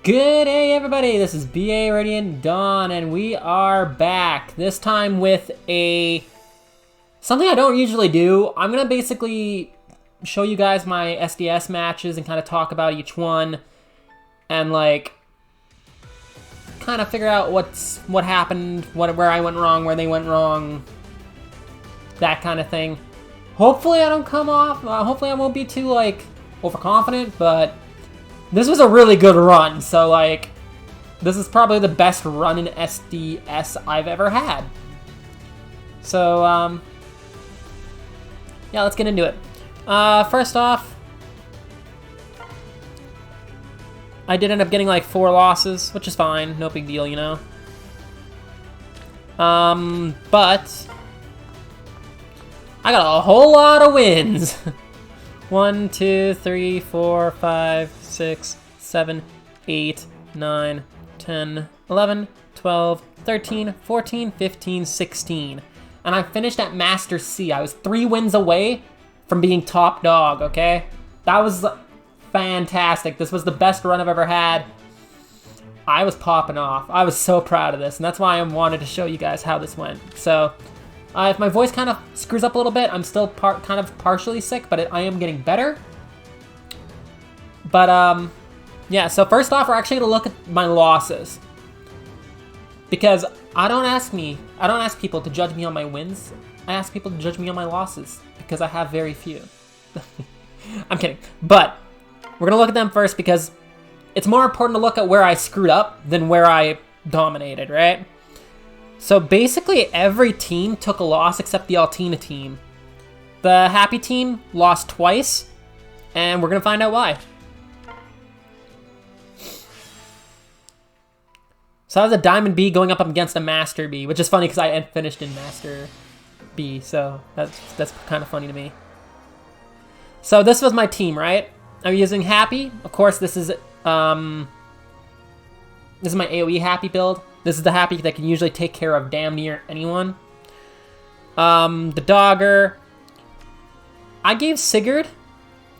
Good day, everybody. This is BA Radiant Dawn, and we are back. This time with something I don't usually do. I'm gonna basically show you guys my SDS matches and kind of talk about each one, and like kind of figure out what happened, where I went wrong, where they went wrong, that kind of thing. Hopefully, I don't come off. Hopefully, I won't be too like overconfident, but. This was a really good run, so like, this is probably the best run in SDS I've ever had. So, yeah, let's get into it. First off, I did end up getting like 4 losses, which is fine, no big deal, you know. But I got a whole lot of wins. 1, 2, 3, 4, 5, 6, 7, 8, 9, 10, 11, 12, 13, 14, 15, 16. And I finished at Master C. I was 3 wins away from being top dog, okay? That was fantastic. This was the best run I've ever had. I was popping off. I was so proud of this, and that's why I wanted to show you guys how this went. So, if my voice kind of screws up a little bit, I'm still kind of partially sick, but I am getting better. But, yeah, so first off, we're actually going to look at my losses. Because I don't ask people to judge me on my wins. I ask people to judge me on my losses. Because I have very few. I'm kidding. But, we're going to look at them first because it's more important to look at where I screwed up than where I dominated, right? So basically every team took a loss except the Altina team. The Happy team lost twice, and we're going to find out why. So that was a Diamond B going up against a Master B, which is funny because I had finished in Master B, so that's kind of funny to me. So this was my team, right? I'm using Happy. Of course, this is my AoE Happy build. This is the Happy that can usually take care of damn near anyone. The Dogger. I gave Sigurd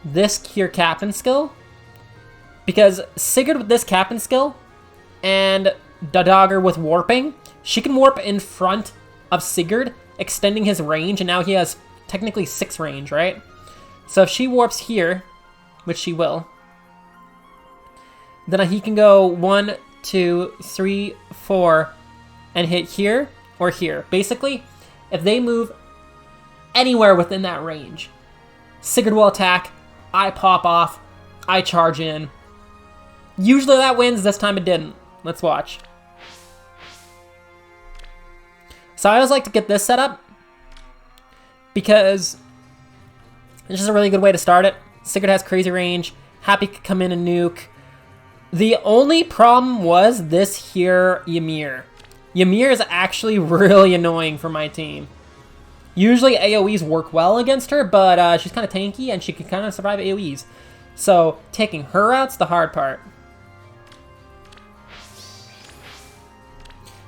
this Cure Captain skill. Because Sigurd with this Captain skill and the Dogger with Warping, she can warp in front of Sigurd, extending his range, and now he has technically 6 range, right? So if she warps here, which she will, then he can go 1, 2, 3, 4, and hit here or here. Basically, if they move anywhere within that range, Sigurd will attack, I pop off, I charge in. Usually that wins, this time it didn't. Let's watch. So I always like to get this set up because it's just a really good way to start it. Sigurd has crazy range, Happy could come in and nuke. The only problem was this here Ymir. Ymir is actually really annoying for my team. Usually AoEs work well against her, but she's kind of tanky and she can kind of survive AoEs. So taking her out's the hard part.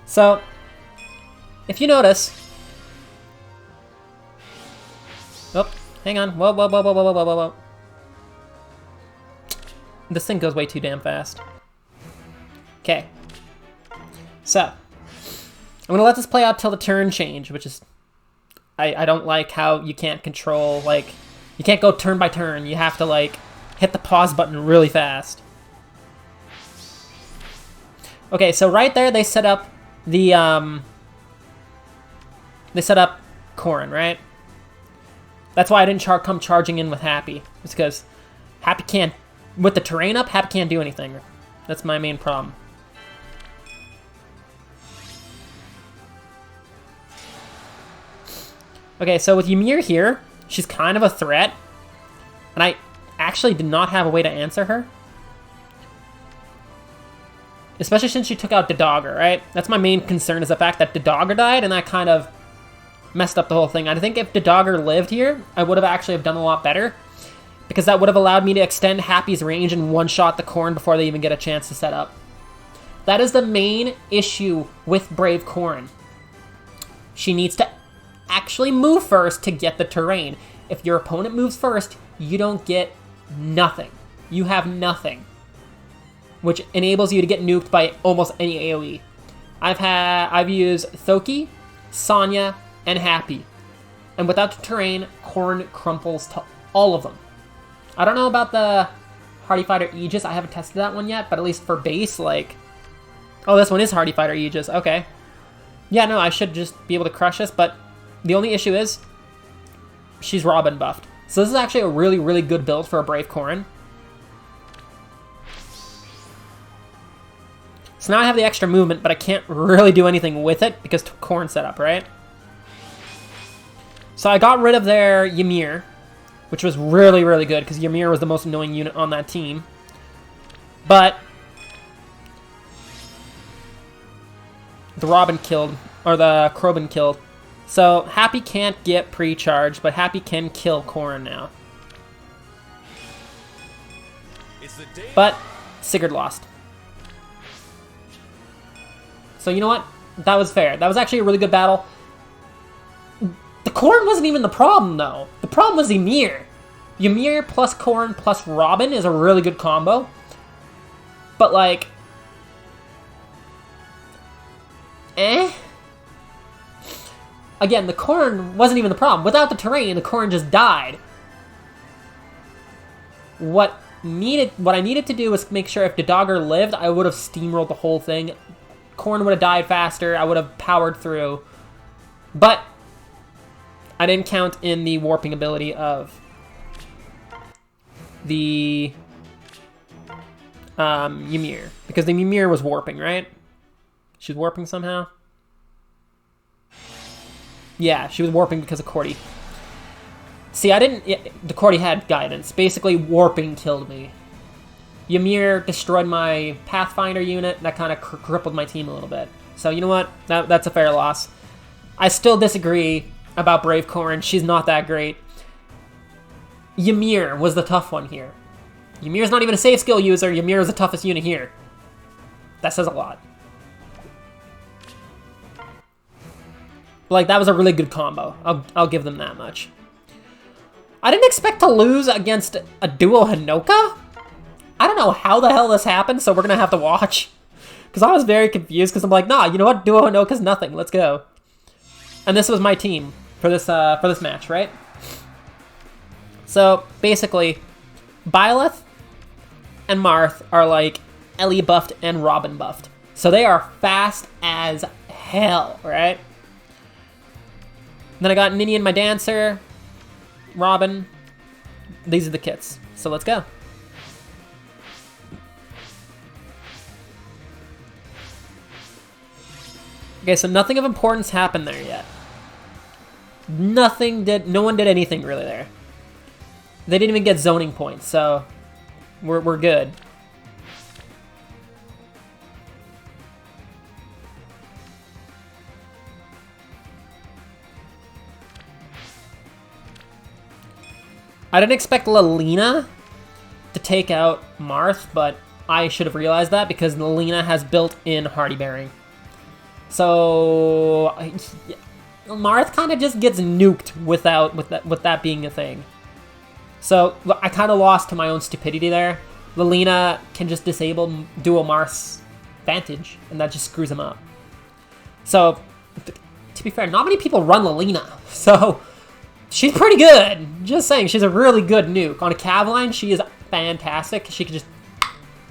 So, if you notice... Oh, hang on. Whoa, whoa, whoa, whoa, whoa, whoa, whoa, whoa. This thing goes way too damn fast. Okay. So, I'm going to let this play out till the turn change, which is... I don't like how you can't control, like... You can't go turn by turn. You have to, like, hit the pause button really fast. Okay, so right there they set up the, They set up Corrin, right? That's why I didn't come charging in with Happy. It's because Happy can't... With the terrain up, Happy can't do anything. That's my main problem. Okay, so with Ymir here, she's kind of a threat. And I actually did not have a way to answer her. Especially since she took out the Dogger, right? That's my main concern, is the fact that the Dogger died, and that kind of messed up the whole thing. I think if the Dogger lived here, I would have actually done a lot better. Because that would have allowed me to extend Happy's range and one-shot the Corrin before they even get a chance to set up. That is the main issue with Brave Corrin. She needs to actually move first to get the terrain. If your opponent moves first, you don't get nothing. You have nothing. which enables you to get nuked by almost any AoE. I've used Thoki, Sonya, and Happy. And without the terrain, Corrin crumples to all of them. I don't know about the Hardy Fighter Aegis. I haven't tested that one yet, but at least for base, like... Oh, this one is Hardy Fighter Aegis. Okay. Yeah, no, I should just be able to crush this, but the only issue is she's Robin buffed. So this is actually a really, really good build for a Brave Corrin. So now I have the extra movement, but I can't really do anything with it because Corrin set up, right? So I got rid of their Ymir, which was really, really good because Ymir was the most annoying unit on that team. But the Robin killed, or the Krobin killed. So Happy can't get pre-charged, but Happy can kill Corrin now. But Sigurd lost. So you know what? That was fair. That was actually a really good battle. The Corrin wasn't even the problem, though. The problem was Ymir. Ymir plus Corrin plus Robin is a really good combo. But, like... Again, the Corrin wasn't even the problem. Without the terrain, the Corrin just died. What I needed to do was make sure if the Dogger lived, I would have steamrolled the whole thing. Corrin would have died faster. I would have powered through. But I didn't count in the warping ability of the Ymir. Because the Ymir was warping, right? She was warping somehow? Yeah, she was warping because of Cordy. See, the Cordy had guidance. Basically, warping killed me. Ymir destroyed my Pathfinder unit. That kind of crippled my team a little bit. So, you know what? That's a fair loss. I still disagree about Brave Corrin. She's not that great. Ymir was the tough one here. Ymir's not even a safe skill user. Ymir is the toughest unit here. That says a lot. Like, that was a really good combo. I'll give them that much. I didn't expect to lose against a duo Hinoka. I don't know how the hell this happened, so we're going to have to watch. Because I was very confused, because I'm like, nah, you know what? Duo Hinoka's nothing. Let's go. And this was my team for this match, right? So, basically, Byleth and Marth are like Ellie buffed and Robin buffed. So they are fast as hell, right? Then I got Ninian, my dancer, Robin. These are the kits. So let's go. Okay, so nothing of importance happened there yet. No one did anything really there. They didn't even get zoning points, so we're good. I didn't expect Lilina to take out Marth, but I should have realized that because Lilina has built-in Hardy Bearing. So Marth kind of just gets nuked with that being a thing. So I kind of lost to my own stupidity there. Lilina can just disable Duo Marth's Vantage, and that just screws him up. So to be fair, not many people run Lilina, so she's pretty good. Just saying, she's a really good nuke. On a cav line, she is fantastic. She can just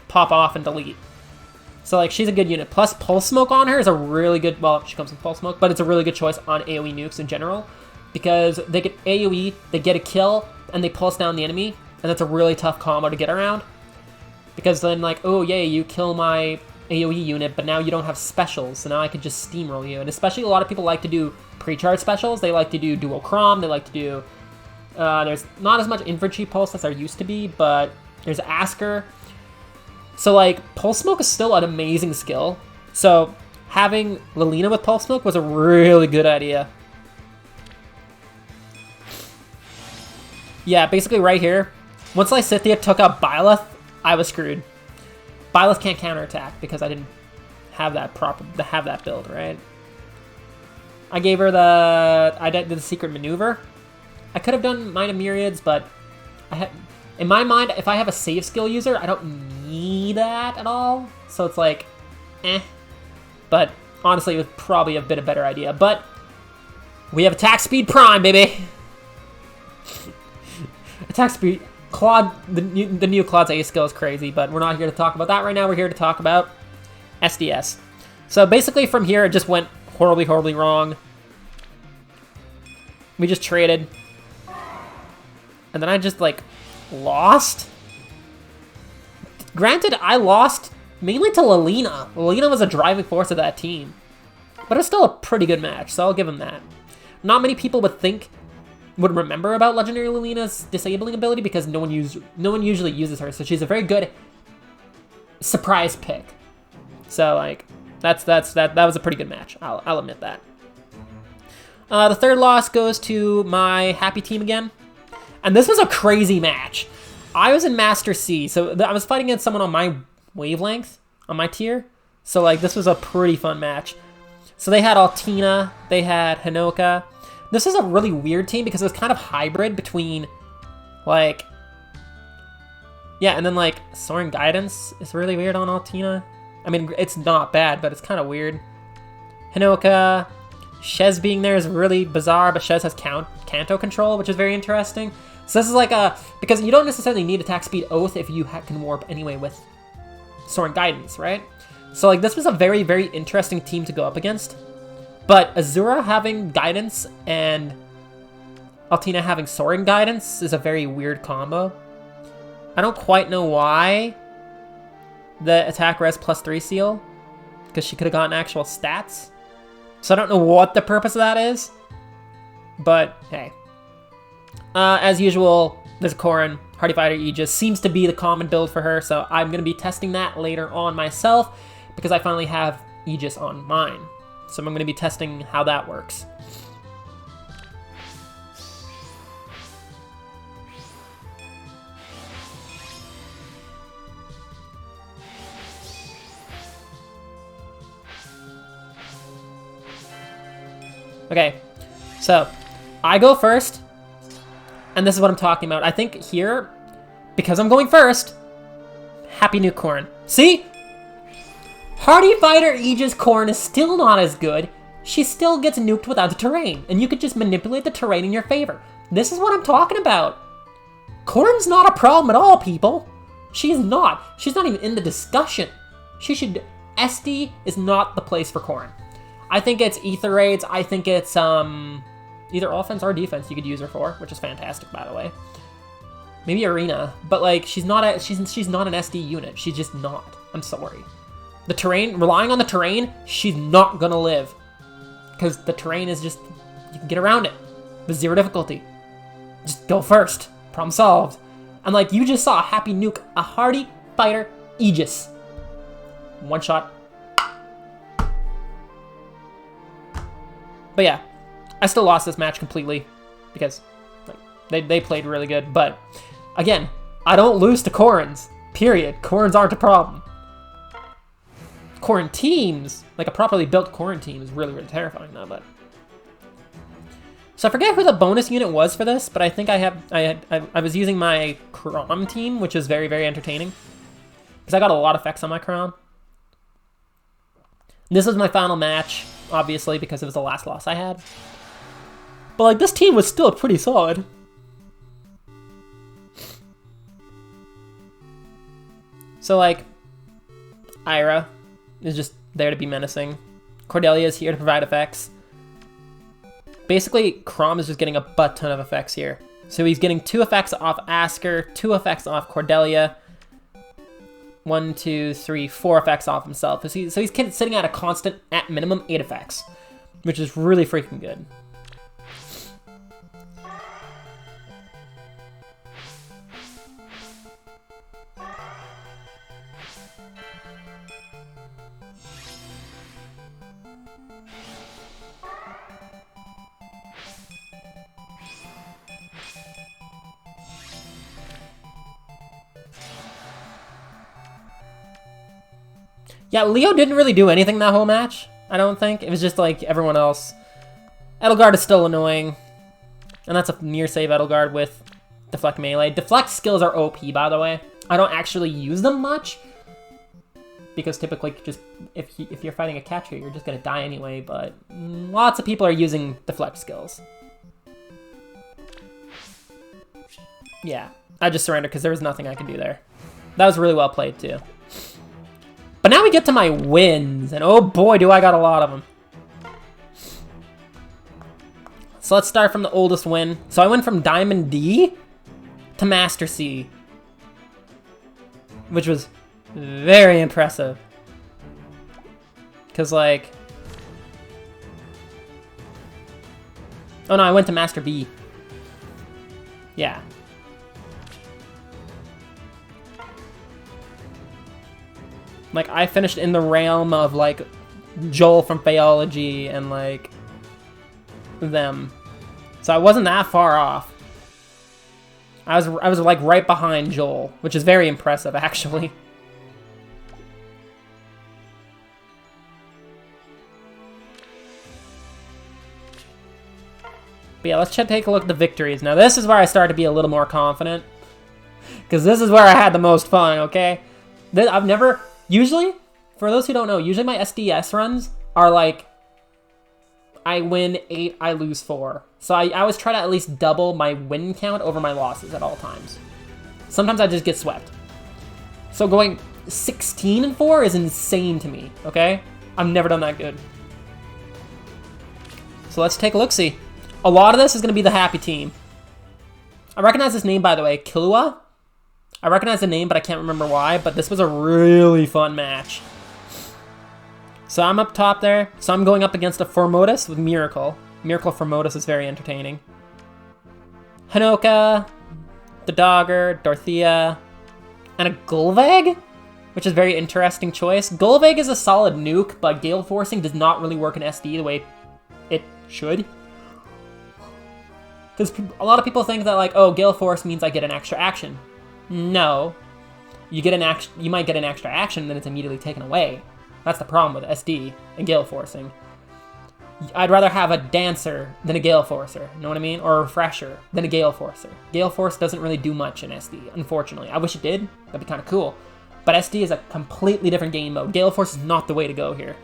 pop off and delete. So, like, she's a good unit. Plus, Pulse Smoke on her is a really good... Well, she comes with Pulse Smoke, but it's a really good choice on AoE nukes in general. Because they get AoE, they get a kill, and they pulse down the enemy. And that's a really tough combo to get around. Because then, like, oh, yay, you kill my AoE unit, but now you don't have specials, so now I can just steamroll you. And especially a lot of people like to do pre-charge specials. They like to do Dual Crom, they like to do... there's not as much Infantry Pulse as there used to be, but there's Asker. So, like, Pulse Smoke is still an amazing skill. So, having Lilina with Pulse Smoke was a really good idea. Yeah, basically right here, once Lysithea took out Byleth, I was screwed. Byleth can't counterattack because I didn't have that build, right? I gave her I did the secret maneuver. I could have done Mine of Myriads, but in my mind, if I have a save skill user, I don't see that at all. So it's like, eh. But honestly, it was probably a bit a better idea. But we have attack speed prime, baby. Attack speed, Claude, the new Claude's A skill is crazy, but we're not here to talk about that right now. We're here to talk about SDS. So basically from here, it just went horribly, horribly wrong. We just traded. And then I just, like, lost. Granted, I lost mainly to Lilina. Lilina was a driving force of that team. But it's still a pretty good match, so I'll give him that. Not many people would remember about Legendary Lilina's disabling ability because no one usually uses her, so she's a very good surprise pick. So, like, that was a pretty good match. I'll admit that. The third loss goes to my happy team again. And this was a crazy match. I was in Master C, so I was fighting against someone on my wavelength, on my tier. So, like, this was a pretty fun match. So they had Altina, they had Hinoka. This is a really weird team because it was kind of hybrid between, like, yeah, and then, like, Soaring Guidance is really weird on Altina. I mean, it's not bad, but it's kind of weird. Hinoka, Shez being there is really bizarre, but Shez has Kanto control, which is very interesting. So this is like because you don't necessarily need attack speed Oath if you can warp anyway with Soaring Guidance, right? So, like, this was a very, very interesting team to go up against. But Azura having Guidance and Altina having Soaring Guidance is a very weird combo. I don't quite know why the attack res +3 seal, because she could have gotten actual stats. So I don't know what the purpose of that is. But, hey. As usual, there's Corrin. Hardy Fighter Aegis seems to be the common build for her, so I'm going to be testing that later on myself, because I finally have Aegis on mine. So I'm going to be testing how that works. Okay, so I go first, and this is what I'm talking about. I think here, because I'm going first, Happy New Corrin. See? Hardy Fighter Aegis Corrin is still not as good. She still gets nuked without the terrain, and you could just manipulate the terrain in your favor. This is what I'm talking about. Corrin's not a problem at all, people. She's not. She's not even in the discussion. SD is not the place for Corrin. I think it's Ether Raids. I think it's either offense or defense you could use her for, which is fantastic, by the way. Maybe Arena, but, like, she's not an SD unit. She's just not. I'm sorry. The terrain, relying on the terrain, she's not gonna live. Because the terrain is just, you can get around it with 0 difficulty. Just go first. Problem solved. And, like, you just saw Happy Nuke a Hardy Fighter Aegis. One shot. But yeah, I still lost this match completely because, like, they played really good. But again, I don't lose to Corrins. Period. Corrins aren't a problem. Corrin teams, like a properly built Corrin team, is really, really terrifying though. But so I forget who the bonus unit was for this, but I think I was using my Chrom team, which is very, very entertaining because I got a lot of effects on my Chrom. This was my final match, obviously, because it was the last loss I had. But, like, this team was still pretty solid. So, like, Ira is just there to be menacing. Cordelia is here to provide effects. Basically, Chrom is just getting a butt ton of effects here. So he's getting 2 effects off Asker, 2 effects off Cordelia, 1, 2, 3, 4 effects off himself. So he's sitting at a constant, at minimum, 8 effects, which is really freaking good. Yeah, Leo didn't really do anything that whole match, I don't think. It was just like everyone else. Edelgard is still annoying. And that's a near save Edelgard with Deflect Melee. Deflect skills are OP, by the way. I don't actually use them much, because typically just if you're fighting a catcher, you're just gonna die anyway, but lots of people are using deflect skills. Yeah, I just surrendered because there was nothing I could do there. That was really well played too. But now we get to my wins, and oh boy, do I got a lot of them. So let's start from the oldest win. So I went from Diamond D to Master C, which was very impressive. Because, like... Oh no, I went to Master B. Yeah. Like, I finished in the realm of, like, Joel from Phaeology and, like, them. So I wasn't that far off. I was like, right behind Joel, which is very impressive, actually. But yeah, let's take a look at the victories. Now, this is where I started to be a little more confident. Because this is where I had the most fun, okay? I've never... Usually, for those who don't know, usually my SDS runs are like, I win 8, I lose 4. So I always try to at least double my win count over my losses at all times. Sometimes I just get swept. So going 16-4 is insane to me, okay? I've never done that good. So let's take a look-see. A lot of this is going to be the happy team. I recognize this name, by the way, Killua. I recognize the name, but I can't remember why, but this was a really fun match. So I'm up top there. So I'm going up against a Formotus with Miracle. Miracle Formotus is very entertaining. Hinoka, the Dogger, Dorothea, and a Gulveg, which is a very interesting choice. Gulveg is a solid nuke, but Gale Forcing does not really work in SD the way it should. Because a lot of people think that, like, oh, Gale Force means I get an extra action. No. You might get an extra action, and then it's immediately taken away. That's the problem with SD and Gale Forcing. I'd rather have a Dancer than a Gale Forcer, you know what I mean? Or a Refresher than a Gale Forcer. Gale Force doesn't really do much in SD, unfortunately. I wish it did. That'd be kind of cool. But SD is a completely different game mode. Gale Force is not the way to go here.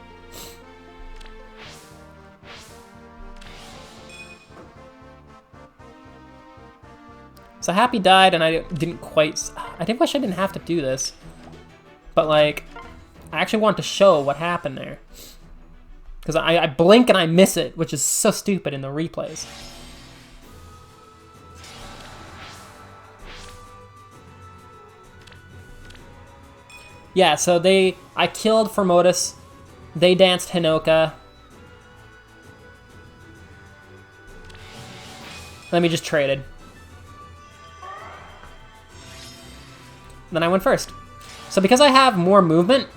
So Happy died, and I didn't quite... I did wish I didn't have to do this. But, like, I actually want to show what happened there. Because I blink and I miss it, which is so stupid in the replays. Yeah, so I killed Formotus. They danced Hinoka. Then we just traded. Then I went first. So because I have more movement,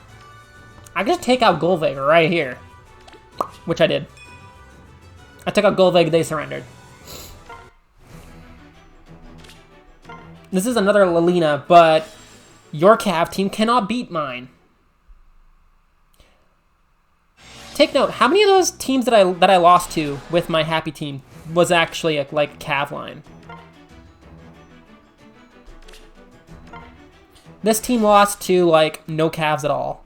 I can just take out Gulveg right here. Which I did. I took out Gulveg, they surrendered. This is another Lilina, but your Cav team cannot beat mine. Take note, how many of those teams that I lost to with my happy team was actually like Cav line? This team lost to, like, no Cavs at all.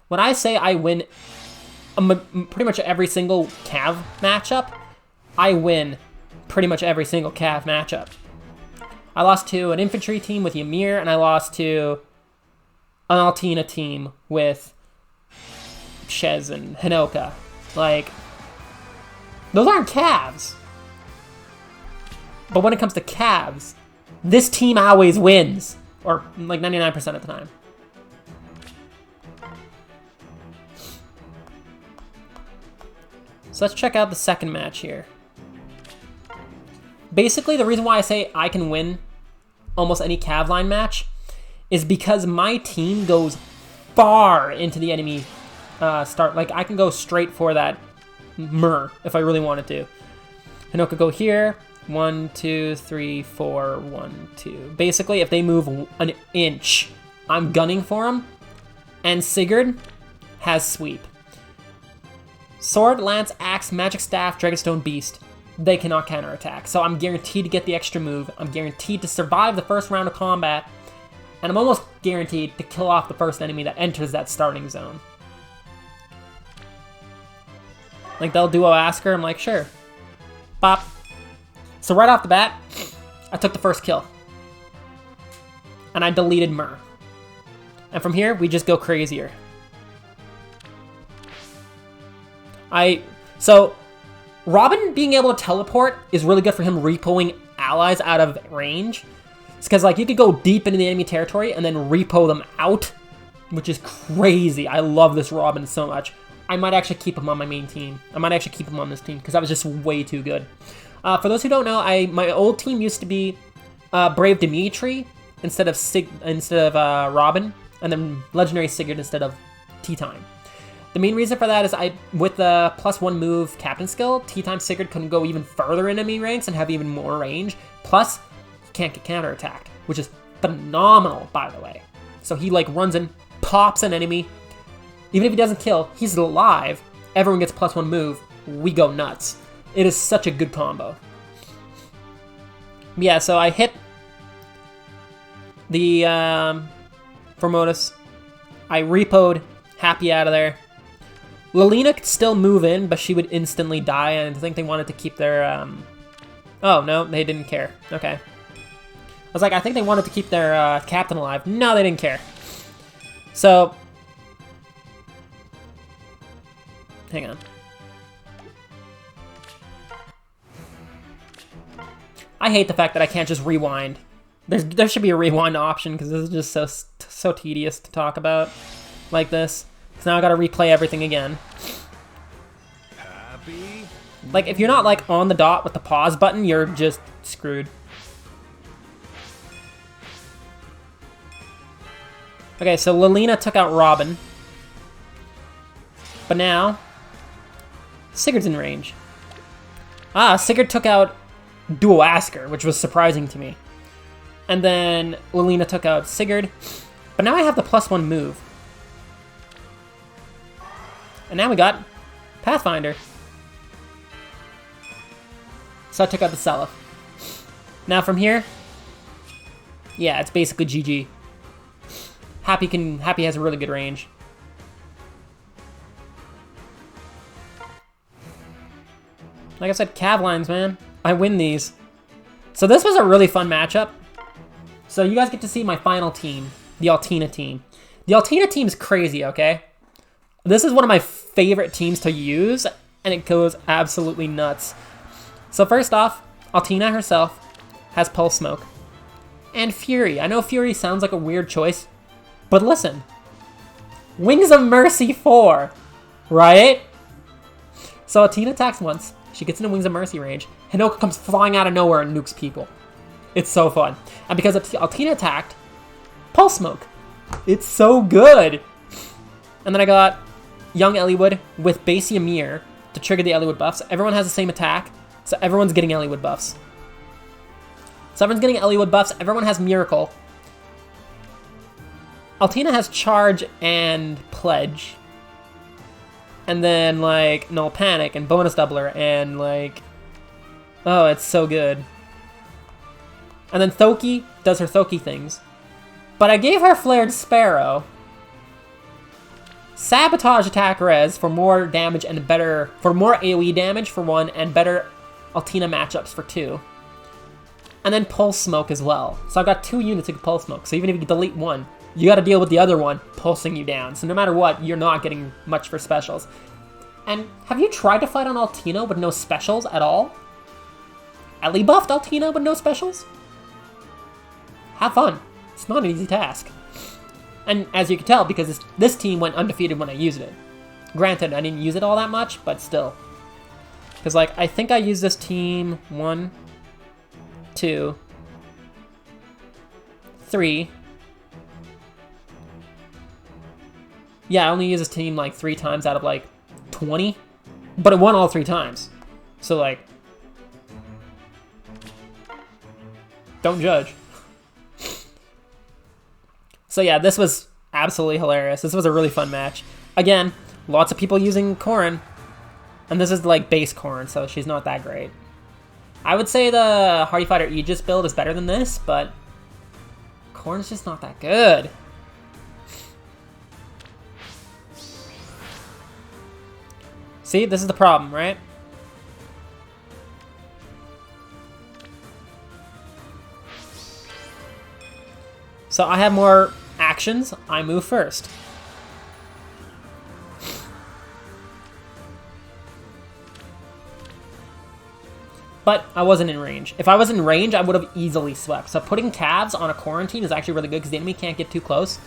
When I say I win pretty much every single Cav matchup, I win pretty much every single Cav matchup. I lost to an infantry team with Ymir, and I lost to an Altina team with Shez and Hinoka. Like, those aren't Cavs. But when it comes to Cavs, this team always wins, or like 99% of the time. So let's check out the second match here. Basically, the reason why I say I can win almost any Cav line match is because my team goes far into the enemy start. Like, I can go straight for that Myrrh if I really wanted to. Hinoka go here. 1, 2, 3, 4, 1, 2. Basically, if they move an inch, I'm gunning for them. And Sigurd has sweep. Sword, lance, axe, magic staff, Dragonstone, beast. they cannot counterattack. So I'm guaranteed to get the extra move. I'm guaranteed to survive the first round of combat. And I'm almost guaranteed to kill off the first enemy that enters that starting zone. Like, they'll duo Asker, I'm like, sure. Bop. So right off the bat, I took the first kill. And I deleted Myrrh. And from here, we just go crazier. So, Robin being able to teleport is really good for him repoing allies out of range. It's because, like, you could go deep into the enemy territory and then repo them out, which is crazy. I love this Robin so much. I might actually keep him on my main team. I might actually keep him on this team because that was just way too good. For those who don't know, my old team used to be Brave Dimitri instead of Robin, and then Legendary Sigurd instead of Tea-Time. The main reason for that is with the +1 move Captain skill, Tea-Time Sigurd can go even further in enemy ranks and have even more range. Plus, he can't get counterattacked, which is phenomenal, by the way. So he like runs in, pops an enemy. Even if he doesn't kill, he's alive. Everyone gets +1 move. We go nuts. It is such a good combo. Yeah, so I hit the Formotus. I repoed Happy out of there. Lilina could still move in, but she would instantly die, and I think they wanted to keep their, Oh, no, they didn't care. Okay. I was like, I think they wanted to keep their captain alive. No, they didn't care. So... Hang on. I hate the fact that I can't just rewind. There should be a rewind option, because this is just so tedious to talk about like this. So now I gotta replay everything again. Happy? Like, if you're not, like, on the dot with the pause button, you're just screwed. Okay, so Lilina took out Robin. But now, Sigurd's in range. Ah, Sigurd took out Duo Asker, which was surprising to me. And then Lilina took out Sigurd. But now I have the +1 move. And now we got Pathfinder. So I took out the Seliph. Now from here, yeah, it's basically GG. Happy has a really good range. Like I said, Cav lines, man. I win these. So this was a really fun matchup. So you guys get to see my final team, the Altina team. The Altina team is crazy, okay? This is one of my favorite teams to use, and it goes absolutely nuts. So first off, Altina herself has Pulse Smoke. And Fury. I know Fury sounds like a weird choice, but listen. Wings of Mercy 4, right? So Altina attacks once. She gets into Wings of Mercy range. Hinoka comes flying out of nowhere and nukes people. It's so fun. And because Altina attacked, Pulse Smoke. It's so good. And then I got Young Eliwood with base Ymir to trigger the Eliwood buffs. Everyone has the same attack, so everyone's getting Eliwood buffs. So everyone's getting Eliwood buffs. Everyone has Miracle. Altina has Charge and Pledge. And then, like, Null Panic and Bonus Doubler and, like... Oh, it's so good. And then Thoki does her Thoki things. But I gave her Flared Sparrow. Sabotage attack res for more damage and better... For more AoE damage for 1 and better Altina matchups for 2. And then Pulse Smoke as well. So I've got 2 units of Pulse Smoke. So even if you delete one, you gotta deal with the other one pulsing you down. So no matter what, you're not getting much for specials. And have you tried to fight on Altina with no specials at all? Ellie buffed Altina with no specials? Have fun. It's not an easy task. And as you can tell, because this team went undefeated when I used it. Granted, I didn't use it all that much, but still. Because, like, I think I used this team 1, 2, 3. Yeah, I only used this team, like, 3 times out of, like, 20. But it won all 3 times. So, like... Don't judge. So yeah, this was absolutely hilarious. This was a really fun match. Again, lots of people using Corrin. And this is like base Corrin, so she's not that great. I would say the Hardy Fighter Aegis build is better than this, but Corrin's just not that good. See, this is the problem, right? So I have more actions. I move first. But I wasn't in range. If I was in range, I would have easily swept. So putting calves on a quarantine is actually really good because the enemy can't get too close.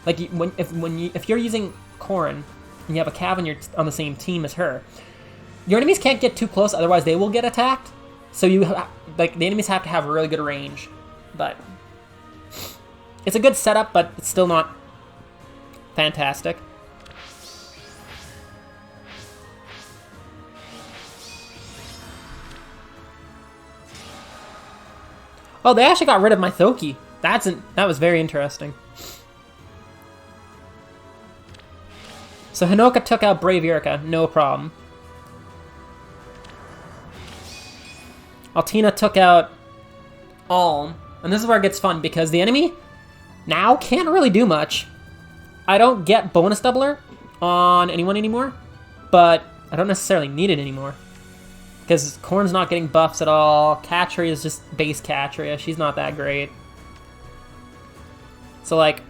Like if you're using Corrin and you have a cav on the same team as her, your enemies can't get too close, otherwise they will get attacked. So the enemies have to have really good range. But it's a good setup, but it's still not fantastic. Oh, they actually got rid of my Thoki. That was very interesting. So Hinoka took out Brave Yurika, no problem. Altina took out Alm. And this is where it gets fun, because the enemy now can't really do much. I don't get bonus doubler on anyone anymore, but I don't necessarily need it anymore. Because Corrin's not getting buffs at all. Catria is just base Catria. She's not that great. So, like,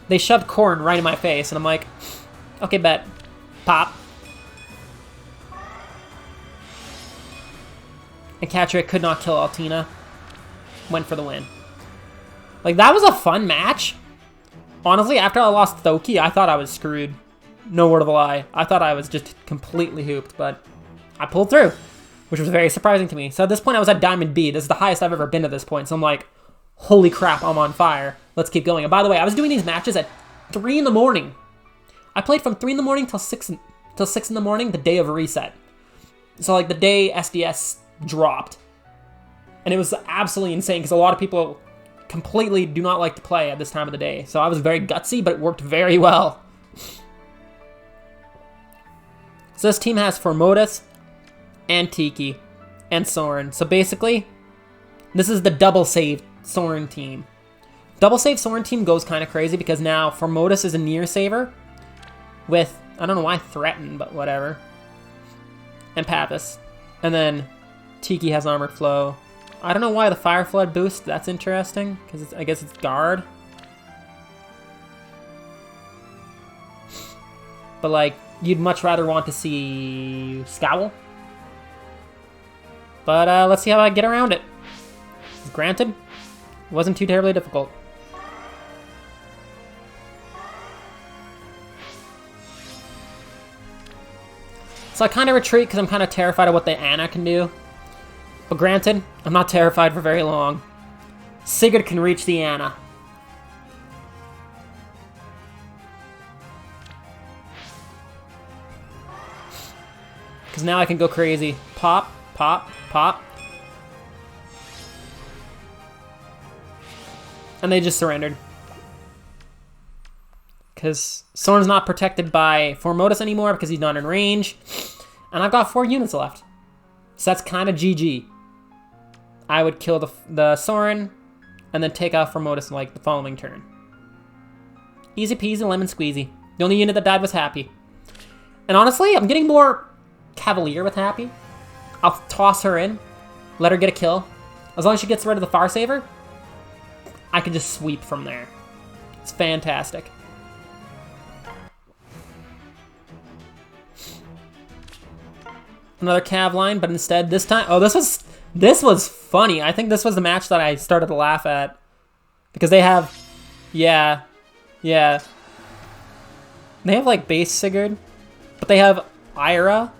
they shoved Corrin right in my face, and I'm like, okay, bet. Pop. And Catria could not kill Altina. Went for the win. Like, that was a fun match. Honestly, after I lost Thoki, I thought I was screwed. No word of a lie. I thought I was just completely hooped, but I pulled through, which was very surprising to me. So at this point, I was at Diamond B. This is the highest I've ever been to this point. So I'm like, holy crap, I'm on fire. Let's keep going. And by the way, I was doing these matches at 3 in the morning. I played from 3 in the morning till 6 in the morning, the day of reset. So like the day SDS dropped. And it was absolutely insane because a lot of people completely do not like to play at this time of the day. So I was very gutsy, but it worked very well. So this team has Formodus, and Tiki, and Soren. So basically, this is the double save Soren team. Double save Soren team goes kind of crazy because now Formodus is a near saver with, I don't know why Threaten, but whatever. And Pathis. And then Tiki has Armored Flow. I don't know why the Fire Flood boost, that's interesting, because I guess it's Guard. But like, you'd much rather want to see Scowl. But let's see how I get around it. Granted, it wasn't too terribly difficult. So I kind of retreat because I'm kind of terrified of what the Ana can do. But granted, I'm not terrified for very long. Sigurd can reach the Ana. Because now I can go crazy. Pop, pop, pop. And they just surrendered. Because Soren's not protected by Formodus anymore because he's not in range. And I've got 4 units left. So that's kind of GG. I would kill the Soren and then take out Formodus in like the following turn. Easy peasy, lemon squeezy. The only unit that died was Happy. And honestly, I'm getting more Cavalier with Happy. I'll toss her in, let her get a kill. As long as she gets rid of the Far Saver, I can just sweep from there. It's fantastic. Another Cav line, but instead this time, oh, this was funny. I think this was the match that I started to laugh at because they have, yeah. They have like base Sigurd, but they have Ira,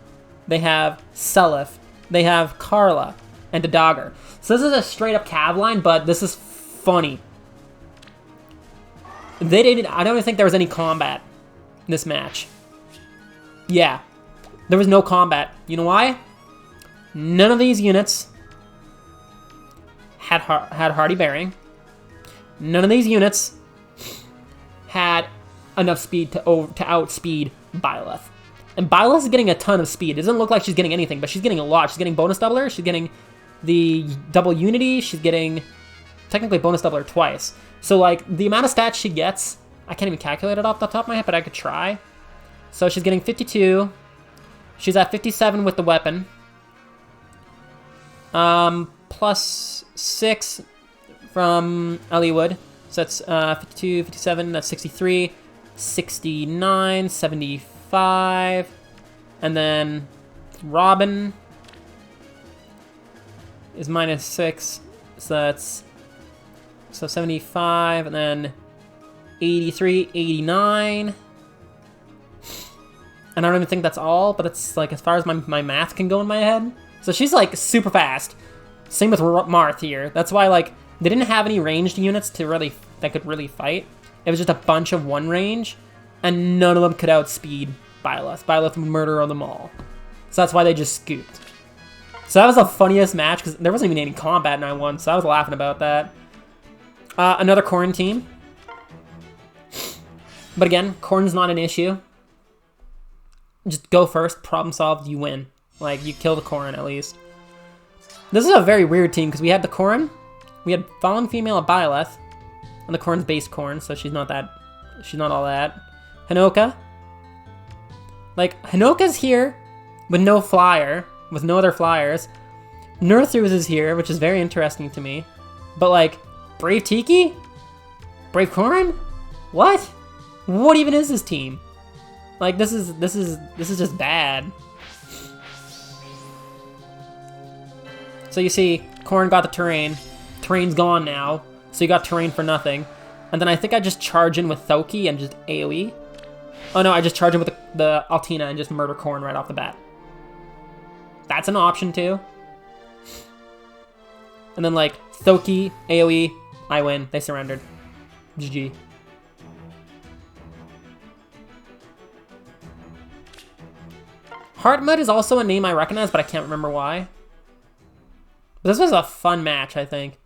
they have Seliph, they have Carla, and a Dagger. So this is a straight up Cav line, but this is funny. I don't even think there was any combat in this match. Yeah, there was no combat. You know why? None of these units had Hardy Bearing. None of these units had enough speed to outspeed Byleth. And Byleth is getting a ton of speed. It doesn't look like she's getting anything, but she's getting a lot. She's getting bonus doubler. She's getting the double unity. She's getting technically bonus doubler twice. So, like, the amount of stats she gets, I can't even calculate it off the top of my head, but I could try. So she's getting 52. She's at 57 with the weapon. Plus 6 from Elliewood. So that's 52, 57, that's 63, 69, 75. And then Robin is minus 6. So that's 75, and then 83, 89. And I don't even think that's all, but it's like as far as my math can go in my head. So she's like super fast. Same with Marth here. That's why like they didn't have any ranged units that could really fight. It was just a bunch of one range, and none of them could outspeed Byleth. Byleth would murder them all. So that's why they just scooped. So that was the funniest match because there wasn't even any combat and I won, so I was laughing about that. Another Corrin team. But again, Corrin's not an issue. Just go first, problem solved, you win. Like, you kill the Corrin at least. This is a very weird team, because we had the Corrin, we had Fallen Female at Byleth, and the Corrin's base Corrin, so she's not all that. Hinoka. Like, Hinoka's here with no flyer, with no other flyers. Nerthus is here, which is very interesting to me. But, like, Brave Tiki? Brave Corrin? What? What even is this team? Like, this is just bad. So you see, Corrin got the terrain. Terrain's gone now, so you got terrain for nothing. And then I think I just charge in with Thoki and just AoE. Oh no, I just charge in with the Altina and just murder Corrin right off the bat. That's an option too. And then like, Thoki, AoE, I win. They surrendered. GG. Heartmud is also a name I recognize, but I can't remember why. But this was a fun match, I think.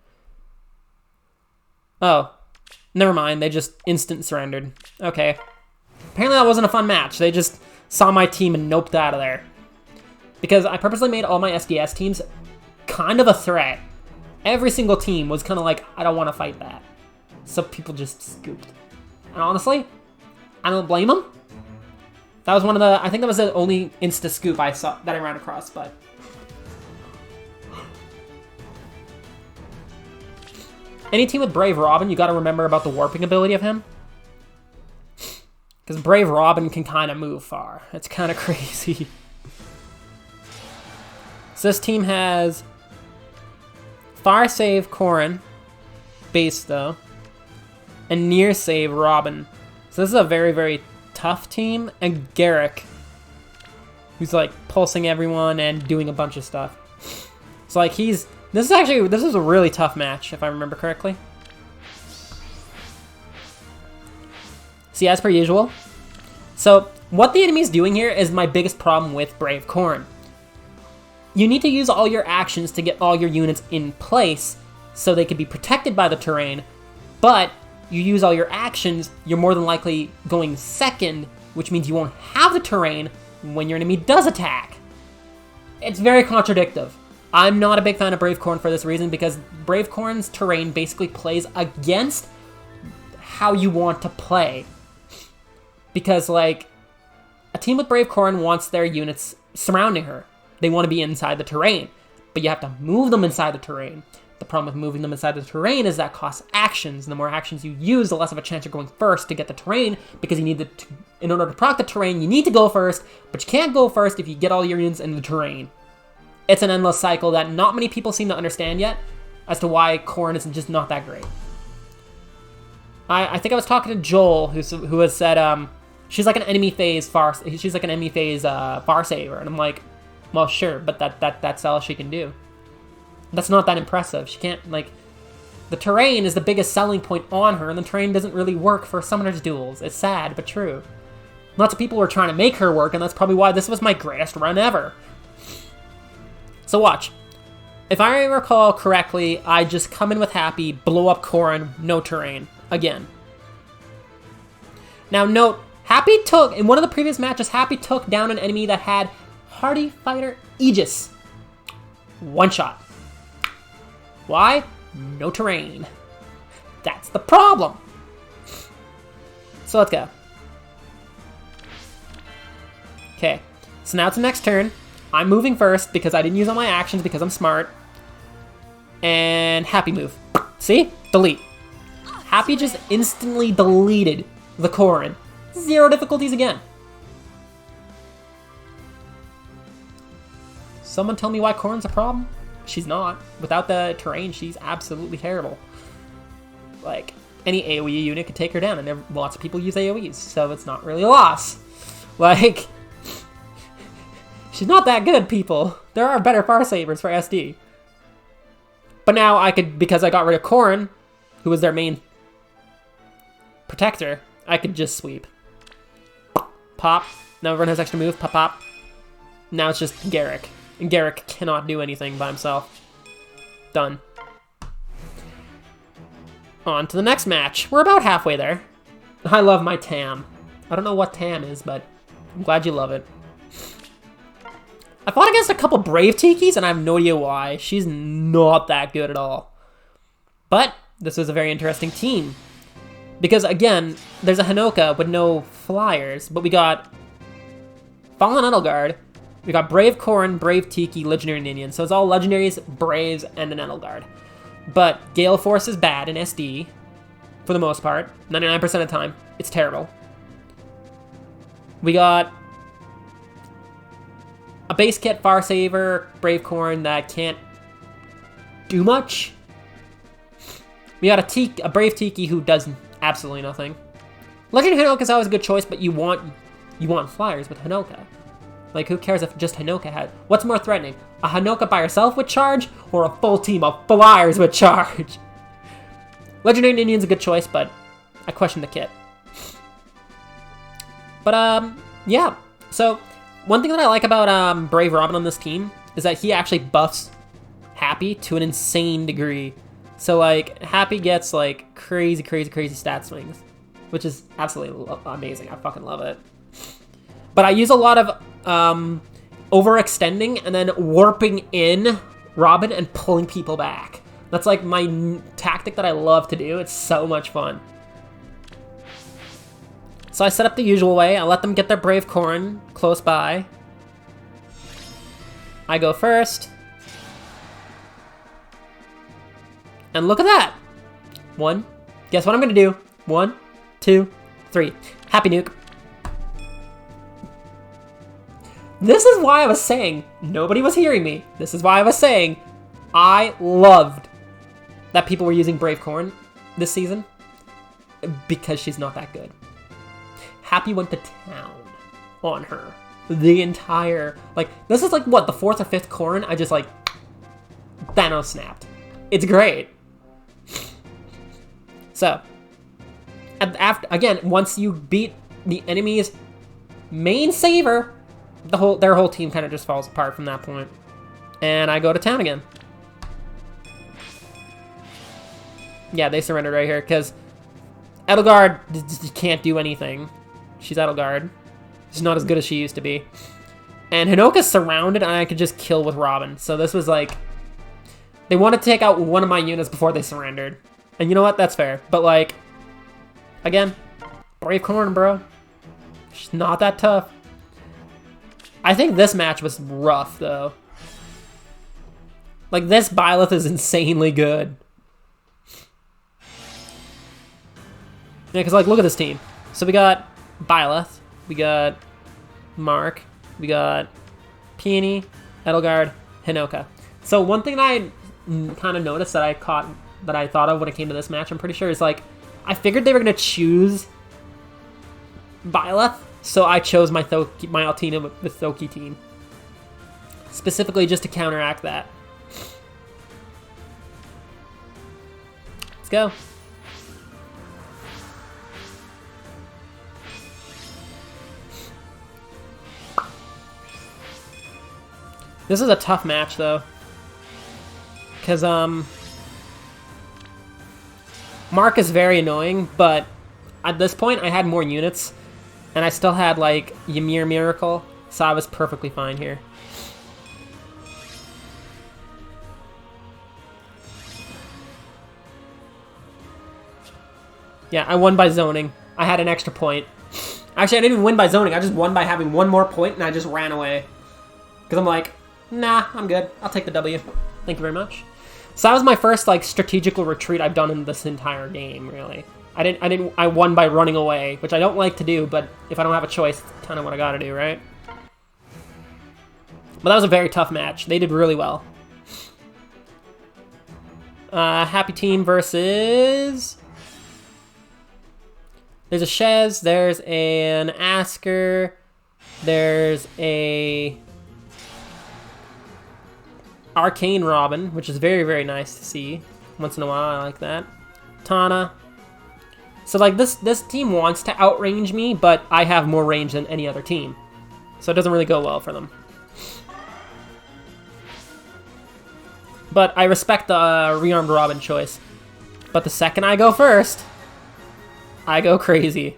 Oh, never mind. They just instant surrendered. Okay. Apparently that wasn't a fun match. They just saw my team and noped out of there. Because I purposely made all my SDS teams kind of a threat. Every single team was kind of like, I don't want to fight that. So people just scooped. And honestly, I don't blame them. That was one of the, I think that was the only insta scoop I saw that I ran across, but. Any team with Brave Robin, you gotta remember about the warping ability of him. Because Brave Robin can kind of move far. It's kind of crazy. So this team has Fire Save Corrin, base though, and Near Save Robin. So this is a very, very tough team, and Garrick, who's like pulsing everyone and doing a bunch of stuff. So like this is a really tough match if I remember correctly. See, as per usual. So what the enemy's doing here is my biggest problem with Brave Corrin. You need to use all your actions to get all your units in place so they can be protected by the terrain, but you use all your actions, you're more than likely going second, which means you won't have the terrain when your enemy does attack. It's very contradictory. I'm not a big fan of Brave Corrin for this reason, because Brave Corrin's terrain basically plays against how you want to play. Because, like, a team with Brave Corrin wants their units surrounding her. They want to be inside the terrain, but you have to move them inside the terrain. The problem with moving them inside the terrain is that costs actions, and the more actions you use, the less of a chance you're going first to get the terrain, because you need in order to proc the terrain, you need to go first, but you can't go first if you get all your units in the terrain. It's an endless cycle that not many people seem to understand yet, as to why Corrin is just not that great. I think I was talking to Joel, who has said, she's like an enemy phase far saver, and I'm like, well, sure, but that's all she can do. That's not that impressive. She can't, like, the terrain is the biggest selling point on her, and the terrain doesn't really work for summoners duels. It's sad, but true. Lots of people were trying to make her work, and that's probably why this was my greatest run ever. So watch. If I recall correctly, I just come in with Happy, blow up Corrin, no terrain. Again. Now note, Happy took, in one of the previous matches, Happy took down an enemy that had Hardy Fighter Aegis. One shot. Why? No terrain. That's the problem. So let's go. Okay, so now it's the next turn. I'm moving first because I didn't use all my actions because I'm smart. And Happy move. See? Delete. Happy just instantly deleted the Corrin. 0 difficulties again. Someone tell me why Corrin's a problem? She's not. Without the terrain, she's absolutely terrible. Like, any AoE unit could take her down, and lots of people use AoEs, so it's not really a loss. Like, she's not that good, people. There are better Farsabers for SD. But now I could, because I got rid of Corrin, who was their main protector, I could just sweep. Pop. Now everyone has extra move. Pop, pop. Now it's just Garrick. And Garrick cannot do anything by himself. Done. On to the next match. We're about halfway there. I love my Tam. I don't know what Tam is, but I'm glad you love it. I fought against a couple Brave Tikis, and I have no idea why. She's not that good at all. But this was a very interesting team. Because, again, there's a Hinoka with no flyers, but we got Fallen Edelgard, we got Brave Corrin, Brave Tiki, Legendary Ninian. So it's all Legendaries, Braves, and an Edelgard. But Gale Force is bad in SD, for the most part. 99% of the time, it's terrible. We got a base kit Farsaver, Brave Corrin that can't do much. We got a Brave Tiki who does absolutely nothing. Legendary Hinoka is always a good choice, but you want flyers with Hinoka. Like, who cares if just Hinoka had... What's more threatening? A Hinoka by herself with charge, or a full team of flyers with charge? Legendary Ninian's a good choice, but I question the kit. But, yeah. So, one thing that I like about Brave Robin on this team is that he actually buffs Happy to an insane degree. So, like, Happy gets, like, crazy stat swings, which is absolutely amazing. I fucking love it. But I use a lot of overextending and then warping in Robin and pulling people back. That's, like, my tactic that I love to do. It's so much fun. So I set up the usual way. I let them get their Brave Corrin close by. I go first. And look at that. One. Guess what I'm gonna do? 1, 2, 3. Happy nuke. This is why I was saying nobody was hearing me. This is why I was saying I loved that people were using Brave Corrin this season because she's not that good. Happy went to town on her. The entire, like, this is like, what, the 4th or 5th Corrin? I just, like, Thanos snapped. It's great. So, after, again, once you beat the enemy's main saver, their whole team kind of just falls apart from that point. And I go to town again. Yeah, they surrendered right here, because Edelgard can't do anything. She's Edelgard. She's not as good as she used to be. And Hinoka's surrounded, and I could just kill with Robin. So this was like... They wanted to take out one of my units before they surrendered. And you know what? That's fair. But, like... Again, Brave Corrin, bro. She's not that tough. I think this match was rough, though. Like, this Byleth is insanely good. Yeah, because, like, look at this team. So we got Byleth, we got Mark, we got Peony, Edelgard, Hinoka. So one thing that I kind of noticed that I thought of when it came to this match, I'm pretty sure, is like, I figured they were going to choose Byleth, so I chose my Altina with Thoki team. Specifically just to counteract that. Let's go. This is a tough match, though. Because, Mark is very annoying, but at this point, I had more units. And I still had, like, Ymir Miracle, so I was perfectly fine here. Yeah, I won by zoning. I had an extra point. Actually, I didn't even win by zoning. I just won by having one more point, and I just ran away. Because I'm like, nah, I'm good. I'll take the W. Thank you very much. So that was my first, like, strategical retreat I've done in this entire game, really. I won by running away, which I don't like to do, but if I don't have a choice, it's kind of what I gotta do, right? But that was a very tough match. They did really well. Happy Team versus... There's a Shez, there's an Asker, there's a Arcane Robin, which is very, very nice to see. Once in a while, I like that. Tana. So, like, this team wants to outrange me, but I have more range than any other team. So it doesn't really go well for them. But I respect the rearmed Robin choice. But the second I go first, I go crazy.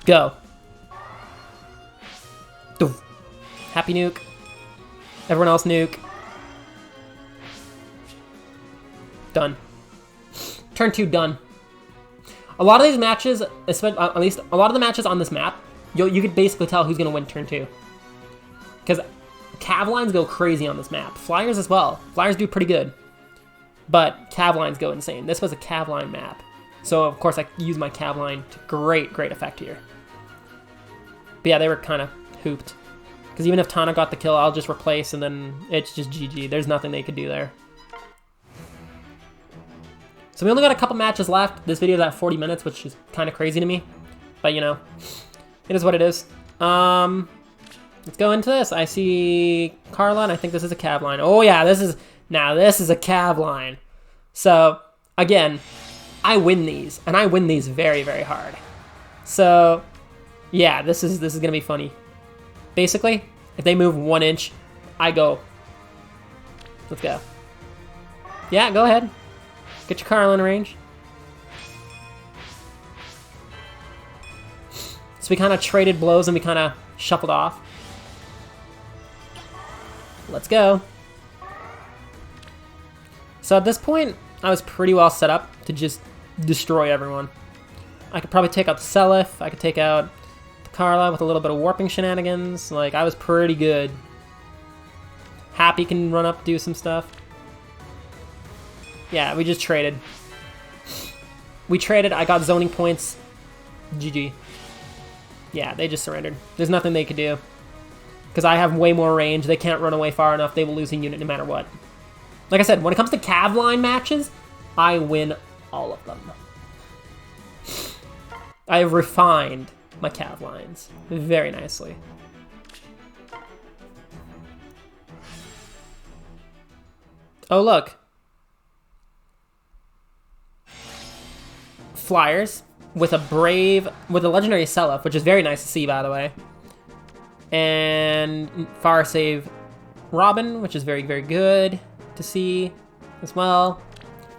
Go. Doof. Happy nuke. Everyone else nuke. Done. Turn 2 done. A lot of these matches, at least a lot of the matches on this map, you could basically tell who's going to win turn 2. Because cav lines go crazy on this map. Flyers as well. Flyers do pretty good. But cav lines go insane. This was a cav line map. So, of course, I use my cav line to great effect here. But yeah, they were kind of hooped. Because even if Tana got the kill, I'll just replace, and then it's just GG. There's nothing they could do there. So we only got a couple matches left. This video is at 40 minutes, which is kind of crazy to me. But, you know, it is what it is. Let's go into this. I see Carla, and I think this is a cav line. Oh, yeah, this is a cav line. So, again, I win these, and I win these very, very hard. So, yeah, this is going to be funny. Basically, if they move 1 inch, I go. Let's go. Yeah, go ahead. Get your Carla in range. So we kind of traded blows and we kind of shuffled off. Let's go. So at this point, I was pretty well set up to just destroy everyone. I could probably take out the Seliph. I could take out the Carla with a little bit of warping shenanigans. Like, I was pretty good. Happy can run up, do some stuff. Yeah, we just traded. We traded, I got zoning points. GG. Yeah, they just surrendered. There's nothing they could do. Because I have way more range. They can't run away far enough. They will lose a unit no matter what. Like I said, when it comes to cav line matches, I win all of them. I have refined my cav lines very nicely. Oh, look. Flyers with a legendary Seliph, which is very nice to see, by the way. And Fire Save Robin, which is very, very good to see as well.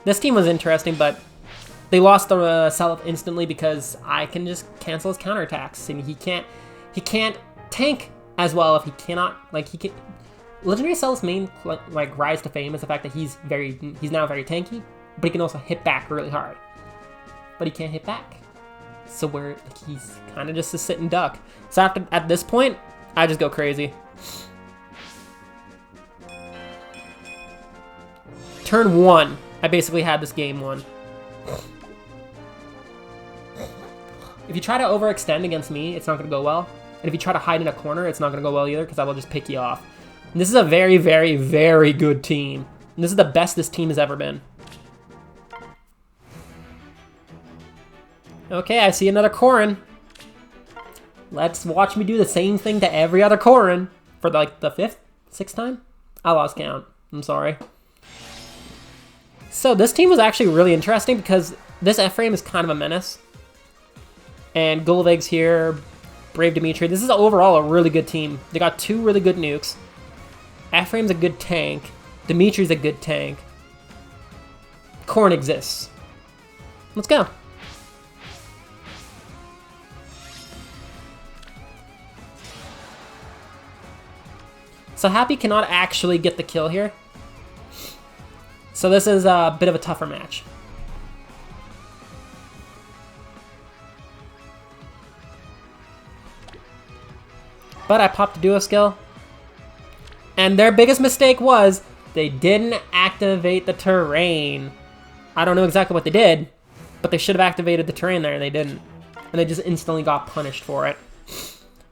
This team was interesting, but they lost the Seliph instantly because I can just cancel his counterattacks, and he can't tank as well if he cannot, like, he can. Legendary Cell's main, like, rise to fame is the fact that he's now very tanky, but he can also hit back really hard. But he can't hit back. So he's kind of just a sit and duck. So at this point, I just go crazy. Turn 1, I basically had this game won. If you try to overextend against me, it's not going to go well. And if you try to hide in a corner, it's not going to go well either, because I will just pick you off. And this is a very, very, very good team. And this is the best this team has ever been. Okay, I see another Corrin. Let's watch me do the same thing to every other Corrin for like the 5th, 6th time? I lost count. I'm sorry. So this team was actually really interesting because this F-Frame is kind of a menace. And Gulaveg's here, Brave Dimitri. This is overall a really good team. They got 2 really good nukes. F-Frame's a good tank. Dimitri's a good tank. Corrin exists. Let's go. So Happy cannot actually get the kill here. So this is a bit of a tougher match. But I popped a duo skill. And their biggest mistake was they didn't activate the terrain. I don't know exactly what they did, but they should have activated the terrain there and they didn't. And they just instantly got punished for it.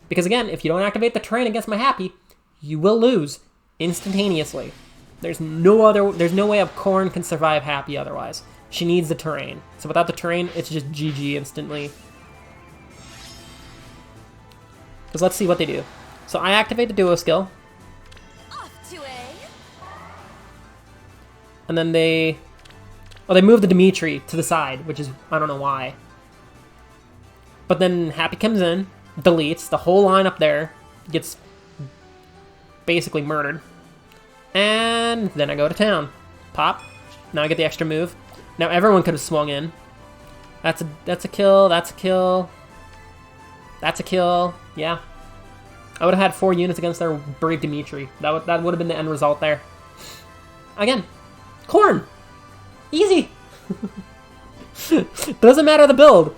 Because again, if you don't activate the terrain against my Happy, you will lose instantaneously. There's no way a Corn can survive Happy otherwise. She needs the terrain. So without the terrain, it's just GG instantly. Because let's see what they do. So I activate the duo skill. Off to A. And then they move the Dimitri to the side, which is, I don't know why. But then Happy comes in, deletes, the whole line up there gets basically murdered. And then I go to town. Pop. Now I get the extra move. Now everyone could have swung in. That's a kill, that's a kill. That's a kill. Yeah. I would have had 4 units against their Brave Dimitri. That would have been the end result there. Again, Corn. Easy. Doesn't matter the build.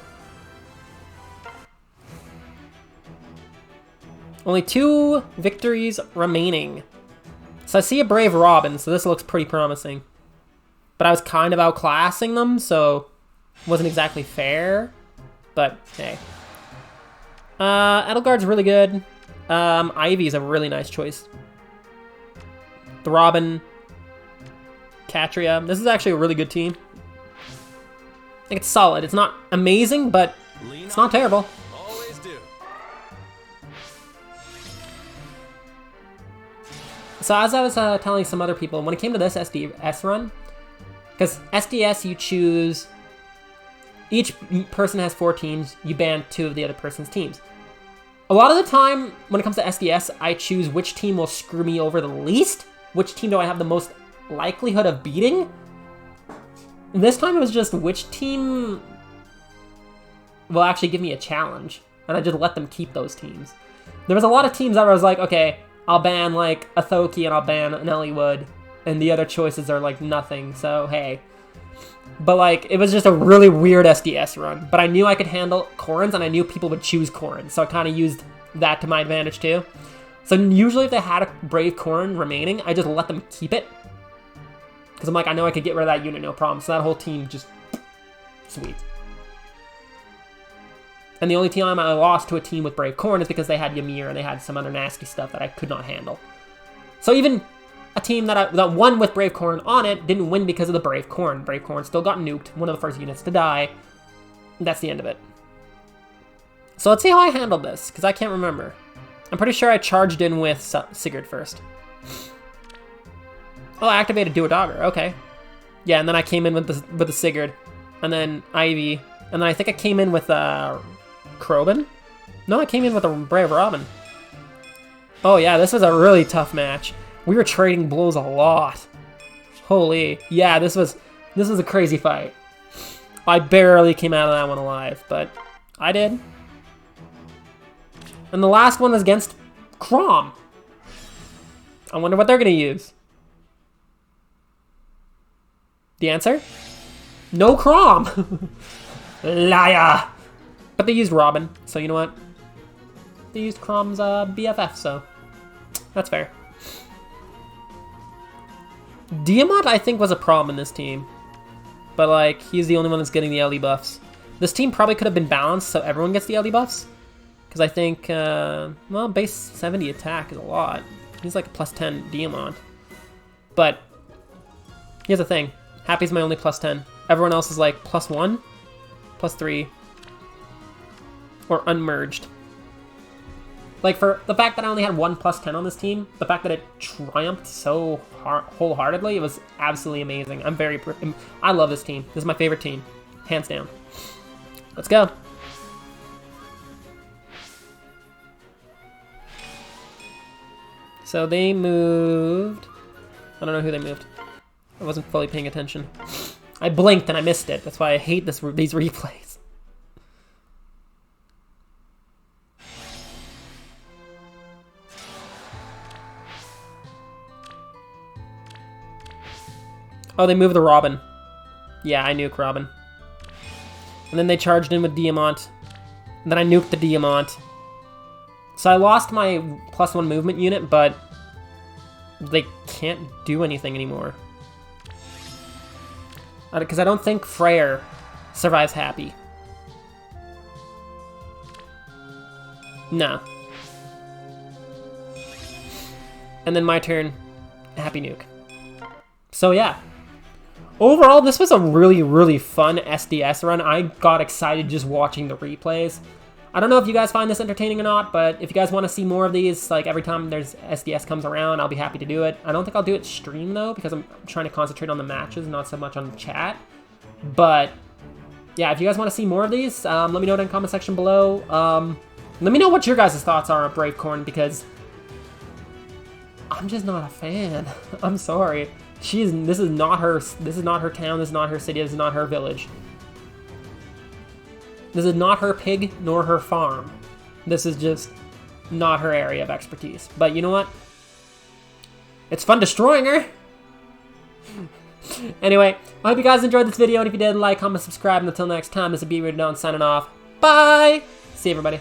Only 2 victories remaining. So I see a Brave Robin, so this looks pretty promising. But I was kind of outclassing them, so it wasn't exactly fair. But hey. Edelgard's really good. Ivy's a really nice choice. The Robin. Catria. This is actually a really good team. I think it's solid. It's not amazing, but it's not terrible. Always do. So as I was telling some other people, when it came to this SDS run, because SDS you choose, each person has 4 teams, you ban 2 of the other person's teams. A lot of the time, when it comes to SDS, I choose which team will screw me over the least, which team do I have the most likelihood of beating. This time it was just which team will actually give me a challenge, and I just let them keep those teams. There was a lot of teams that I was like, okay, I'll ban like a Thoki and I'll ban an Eliwood, and the other choices are like nothing, so hey. But like, it was just a really weird SDS run, but I knew I could handle Corns and I knew people would choose Corns, so I kind of used that to my advantage too. So usually if they had a Brave Corn remaining, I just let them keep it. Because I'm like, I know I could get rid of that unit, no problem. So that whole team just, sweet. And the only time I lost to a team with Brave Corn is because they had Ymir and they had some other nasty stuff that I could not handle. So even a team that won with Brave Corn on it didn't win because of the Brave Corn. Brave Corn still got nuked, one of the first units to die. That's the end of it. So let's see how I handled this, because I can't remember. I'm pretty sure I charged in with Sigurd first. Oh, I activated Duodogger, okay. Yeah, and then I came in with the Sigurd, and then Ivy, and then I think I came in with Krobin? No, I came in with a Brave Robin. Oh yeah, this was a really tough match. We were trading blows a lot. Holy, yeah, this was a crazy fight. I barely came out of that one alive, but I did. And the last one was against Chrom. I wonder what they're gonna use. The answer? No Chrom! Liar! But they used Robin, so you know what? They used Chrom's BFF, so that's fair. Diamant, I think, was a problem in this team. But, like, he's the only one that's getting the LE buffs. This team probably could have been balanced so everyone gets the LE buffs. Because I think, well, base 70 attack is a lot. He's like a plus 10 Diamant. But, here's the thing. Happy's my only plus 10. Everyone else is like plus 1, plus 3, or unmerged. Like, for the fact that I only had 1 plus 10 on this team, the fact that it triumphed so wholeheartedly, it was absolutely amazing. I love this team. This is my favorite team. Hands down. Let's go. So they moved. I don't know who they moved. I wasn't fully paying attention. I blinked and I missed it. That's why I hate these replays. Oh, they moved the Robin. Yeah, I nuke Robin. And then they charged in with Diamant. And then I nuked the Diamant. So I lost my +1 movement unit, but they can't do anything anymore. Because I don't think Freyr survives Happy. No. And then my turn, Happy Nuke. So yeah. Overall, this was a really, really fun SDS run. I got excited just watching the replays. I don't know if you guys find this entertaining or not, but if you guys want to see more of these, like every time there's SDS comes around, I'll be happy to do it. I don't think I'll do it stream though, because I'm trying to concentrate on the matches, not so much on the chat. But yeah, if you guys want to see more of these, let me know in the comment section below. Let me know what your guys' thoughts are on Bravecorn, because I'm just not a fan. I'm sorry. This is not her town, this is not her city, this is not her village. This is not her pig nor her farm. This is just not her area of expertise. But you know what? It's fun destroying her. Anyway, I hope you guys enjoyed this video, and if you did, like, comment, subscribe, and until next time, this is BeReadDown signing off. Bye! See you, everybody.